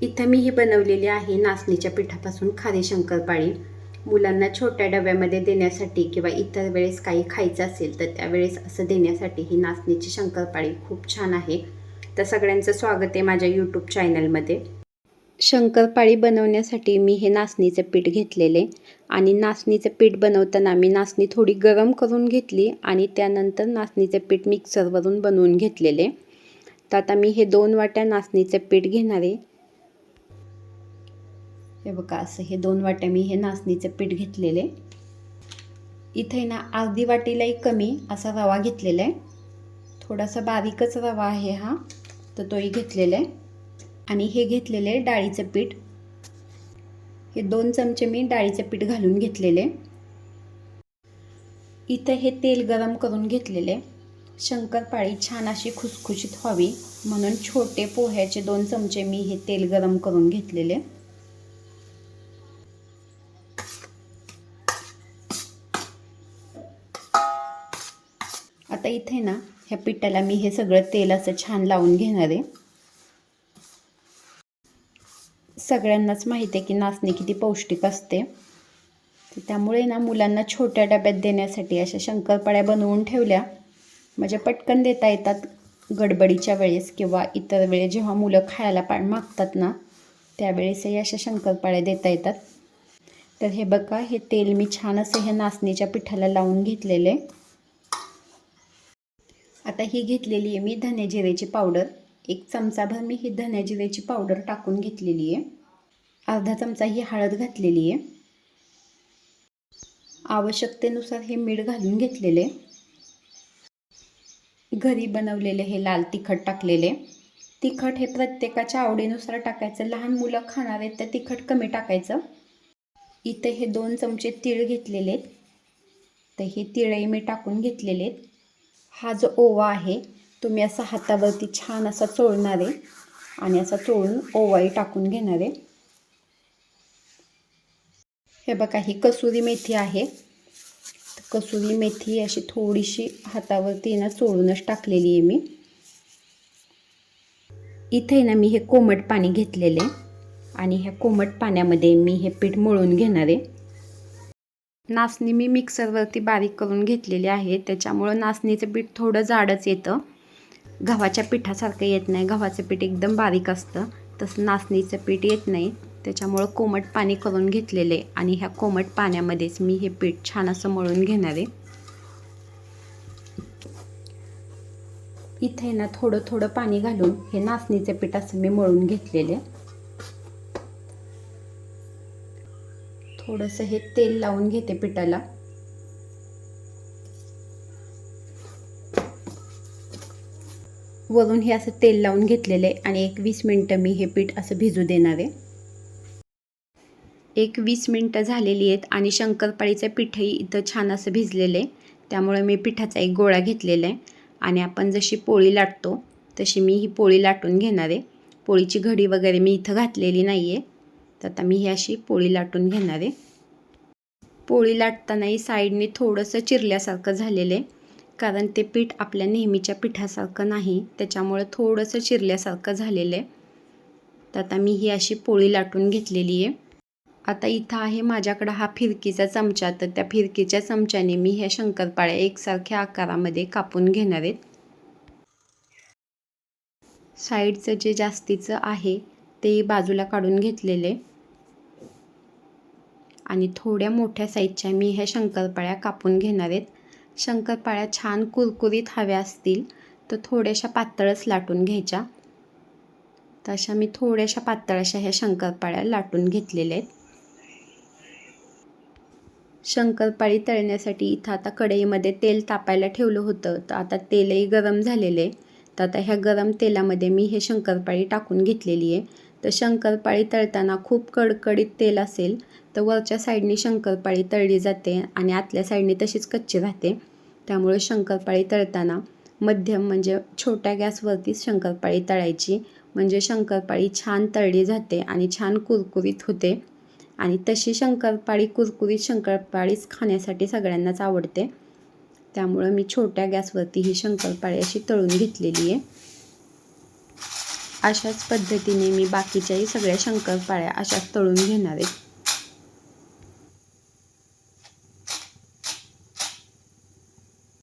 इथं मी ही बनवलेली आहे नाचणीच्या पिठापासून खारी शंकरपाळी. मुलांना छोट्या डब्यामध्ये देण्यासाठी किंवा इतर वेळेस काही खायचं असेल तर त्यावेळेस असं देण्यासाठी ही नाचणीची शंकरपाळी खूप छान आहे. तर सगळ्यांचं स्वागत आहे माझ्या यूट्यूब चॅनलमध्ये. शंकरपाळी बनवण्यासाठी मी हे नाचणीचं पीठ घेतलेले आणि नाचणीचं पीठ बनवताना मी नाचणी थोडी गरम करून घेतली आणि त्यानंतर नाचणीचे पीठ मिक्सरवरून बनवून घेतलेले. तर आता मी हे 2 वाट्या नाचणीचे पीठ घेणार आहे. हे बघा, असं हे 2 वाट्या मी हे नाचणीचे पीठ घेतलेले. इथे ना अर्धी वाटीलाही कमी असा रवा घेतलेला आहे. थोडासा बारीकच रवा आहे हा, तर तोही घेतलेला आहे. आणि हे घेतलेले डाळीचं पीठ. हे 2 चमचे मी डाळीचं पीठ घालून घेतलेले. इथं हे तेल गरम करून घेतलेले. शंकरपाळी छान अशी खुसखुशीत व्हावी म्हणून छोटे पोह्याचे 2 चमचे मी हे तेल गरम करून घेतलेले. आता इथे ना ह्या पिठाला मी हे सगळं तेल असं छान लावून घेणार आहे. सगळ्यांनाच माहिती आहे की नाचणी किती पौष्टिक असते. त्यामुळे ना मुलांना छोट्या डब्यात देण्यासाठी अशा शंकरपाळ्या बनवून ठेवल्या म्हणजे पटकन देता येतात गडबडीच्या वेळेस किंवा इतर वेळेस जेव्हा मुलं खायला मागतात ना त्यावेळेसही अशा शंकरपाळ्या देता येतात. तर हे बघा, हे तेल मी छान असं ह्या नाचणीच्या पिठाला लावून घेतलेले. आता ही घेतलेली आहे मी धने जिऱ्याची पावडर. 1 चमचाभर मी ही धने जिऱ्याची पावडर टाकून घेतलेली आहे. अर्धा चमचा ही हळद घातलेली आहे. आवश्यकतेनुसार हे मीठ घालून घेतलेले. घरी बनवलेले हे लाल तिखट टाकलेले. तिखट हे प्रत्येकाच्या आवडीनुसार टाकायचं. लहान मुलं खाणार आहेत तर तिखट कमी टाकायचं. इथे हे 2 चमचे तीळ घेतलेले, तर हे तीळही मी टाकून घेतलेले. हा जो ओवा आहे तो मी असा हातावरती छान असा चोळणार आहे आणि असा चोळून ओवाही टाकून घेणार आहे. हे बघा, ही कसुरी मेथी आहे. कसुरी मेथी अशी थोडीशी हातावरती ना चोळूनच टाकलेली आहे मी. इथे ना मी हे कोमट पाणी घेतलेले आणि ह्या कोमट पाण्यामध्ये मी हे पीठ मळून घेणार आहे. नाचणी मी मिक्सरवरती बारीक करून घेतलेली आहे, त्याच्यामुळं नाचणीचं पीठ थोडं जाडच येतं. गव्हाच्या पिठासारखं येत नाही. गव्हाचं पीठ एकदम बारीक असतं, तसं नाचणीचं पीठ येत नाही. त्याच्यामुळं कोमट पाणी करून घेतलेले आणि ह्या कोमट पाण्यामध्येच मी हे पीठ छान असं मळून घेणार आहे. इथे ना थोडं थोडं पाणी घालून हे नाचणीचं पीठ असं मी मळून घेतलेले. थोडंसं हे तेल लावून घेते पिठाला. वरून हे असं तेल लावून घेतलेले आणि 20 मिनटं मी हे पीठ असं भिजू देणार आहे. 20 मिनटं झालेली आहेत आणि शंकरपाळीचं पीठही इथं छान असं भिजलेले. त्यामुळे मी पिठाचा एक गोळा घेतलेला आहे आणि आपण जशी पोळी लाटतो तशी मी ही पोळी लाटून घेणार आहे. पोळीची घडी वगैरे मी इथं घातलेली नाही आहे. तर आता मी ही अशी पोळी लाटून घेणार आहे. पोळी लाटतानाही साईडने थोडंसं चिरल्यासारखं झालेलं आहे, कारण ते पीठ आपल्या नेहमीच्या पिठासारखं नाही, त्याच्यामुळे थोडंसं चिरल्यासारखं झालेलं आहे. तर आता मी ही अशी पोळी लाटून घेतलेली आहे. आता इथं आहे माझ्याकडं हा फिरकीचा चमचा, तर त्या फिरकीच्या चमच्याने मी ह्या शंकरपाळ्या एकसारख्या आकारामध्ये कापून घेणार आहेत. साईडचं जे जास्तीचं आहे ते बाजूला काढून घेतलेले आणि थोड्या मोठ्या साईजच्या मी ह्या शंकरपाळ्या कापून घेणार आहेत. शंकरपाळ्या छान कुरकुरीत हव्या असतील तर थोड्याशा पातळच लाटून घ्यायच्या. तशा मी थोड्याशा पातळ अशा ह्या शंकरपाळ्या लाटून घेतलेल्या आहेत. शंकरपाळी तळण्यासाठी इथं आता कढईमध्ये तेल तापायला ठेवलं होतं, तर आता तेलही गरम झालेलं आहे. तर आता ह्या गरम तेलामध्ये मी हे शंकरपाळी टाकून घेतलेली आहे. तर शंकरपाळी तळताना खूप कडकडीत तेल असेल तर वरच्या साईडने शंकरपाळी तळली जाते आणि आतल्या साईडने तशीच कच्ची राहते. त्यामुळे शंकरपाळी तळताना मध्यम म्हणजे छोट्या गॅसवरतीच शंकरपाळी तळायची, म्हणजे शंकरपाळी छान तळली जाते आणि छान कुरकुरीत होते. आणि तशी शंकरपाळी कुरकुरीत शंकरपाळीच खाण्यासाठी सगळ्यांनाच आवडते. त्यामुळं मी छोट्या गॅसवरती ही शंकरपाळी अशी तळून घेतलेली आहे. अशाच पद्धतीने मी बाकीच्याही सगळ्या शंकरपाळ्या अशाच तळून घेणार आहे.